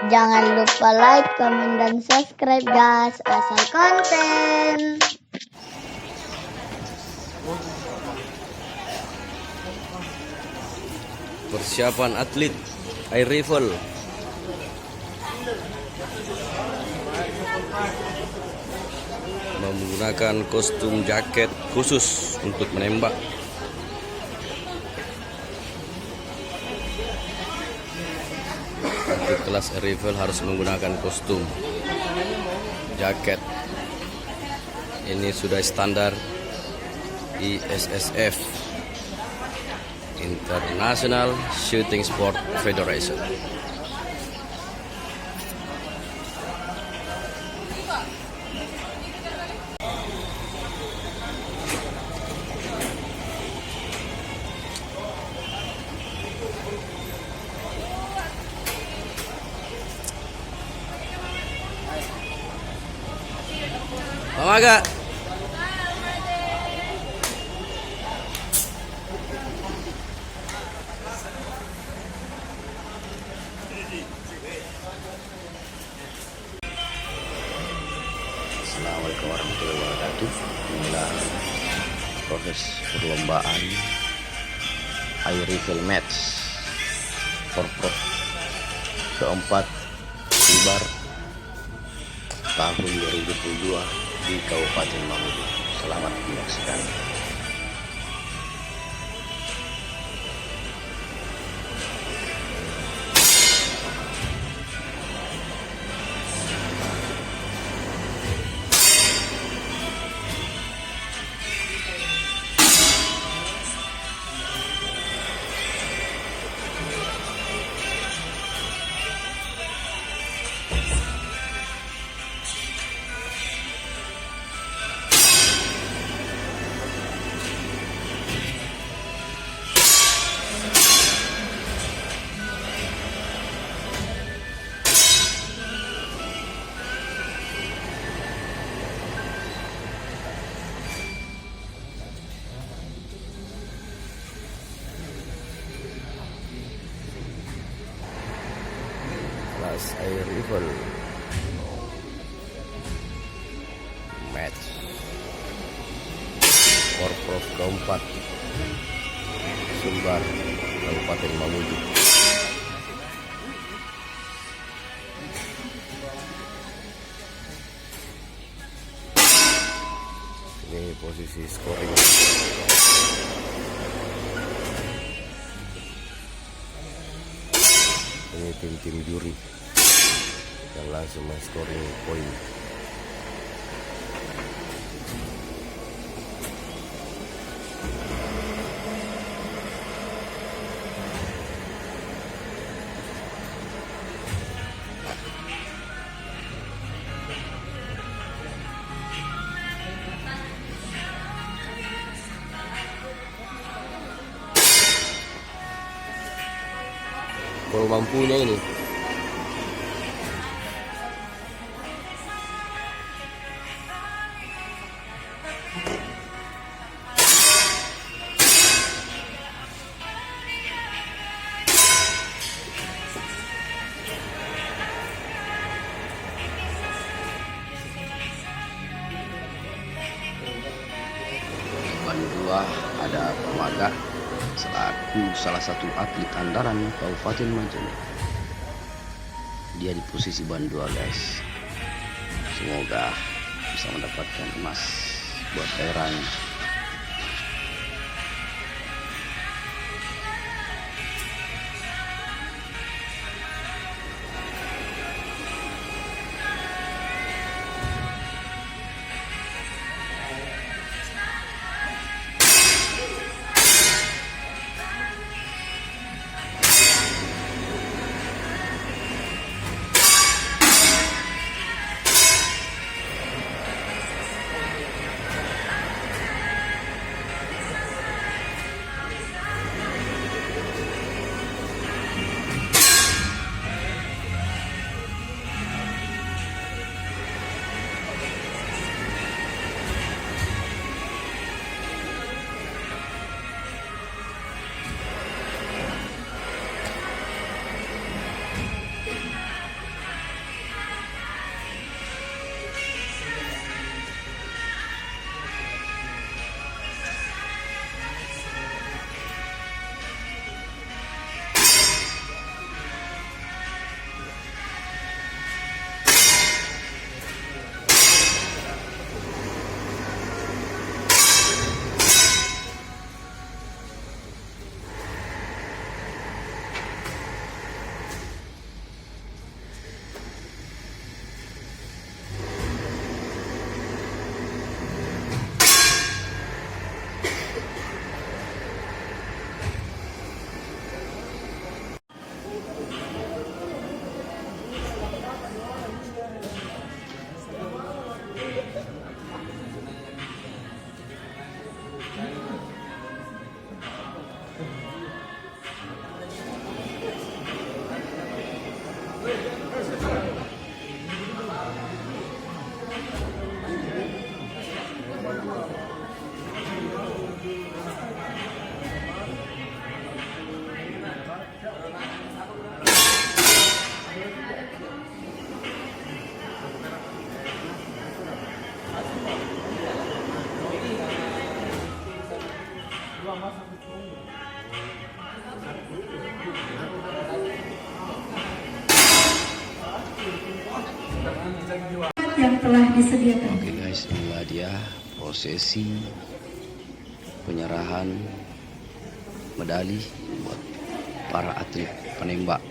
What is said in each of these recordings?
Jangan lupa like, comment, dan subscribe guys. Asal konten. Persiapan atlet air rifle. Menggunakan kostum jaket khusus untuk menembak. Untuk kelas air rifle harus menggunakan kostum jaket. Ini sudah standar ISSF, International Shooting Sport Federation. Pamaga. Assalamualaikum warahmatullahi wabarakatuh. Inilah proses perlombaan air rifle match Porprov keempat Sumbar tahun 2022 di Kabupaten Mamuju. Selamat menyaksikan. Kelas air rifle match Porprov keempat Sumbar Kabupaten Mamuju. Ini posisi scoring. Ini tim juri yang langsung men-scoring poin. Kalau mampunya ini. Ban 2 ada Pamaga selaku salah satu atlet andalan Kabupaten Majene. Dia di posisi ban 2 guys. Semoga bisa mendapatkan emas buat daerahnya. yang telah disediakan. Oke guys, inilah dia prosesi penyerahan medali buat para atlet penembak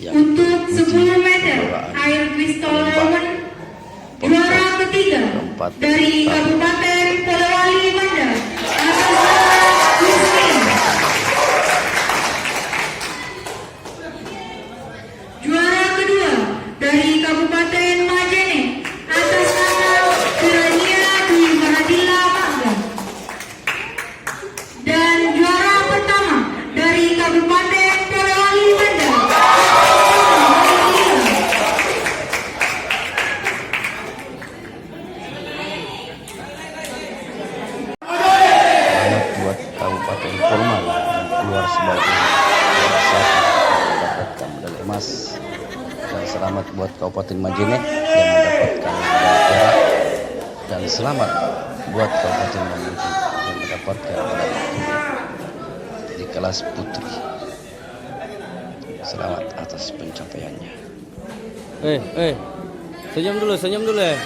yang Untuk 10 meter kejuaraan air pistol penembak lawan juara ketiga keempat dari tahun. Kabupaten Polewali Mandar atas nama Yusmin. Juara kedua dari Kabupaten Majene atas nama Kirania Dwi Mahadila Mangga. Dan juara pertama dari Kabupaten Polewali Mandar. Selamat buat Kabupaten Formal yang keluar sebagai juara satu mendapatkan medali emas, dan selamat buat Kabupaten Majene yang mendapatkan medali perak, dan selamat buat Kabupaten Mamuju yang mendapatkan medali perunggu di kelas putri. Selamat atas pencapaiannya. Senyum dulu ya.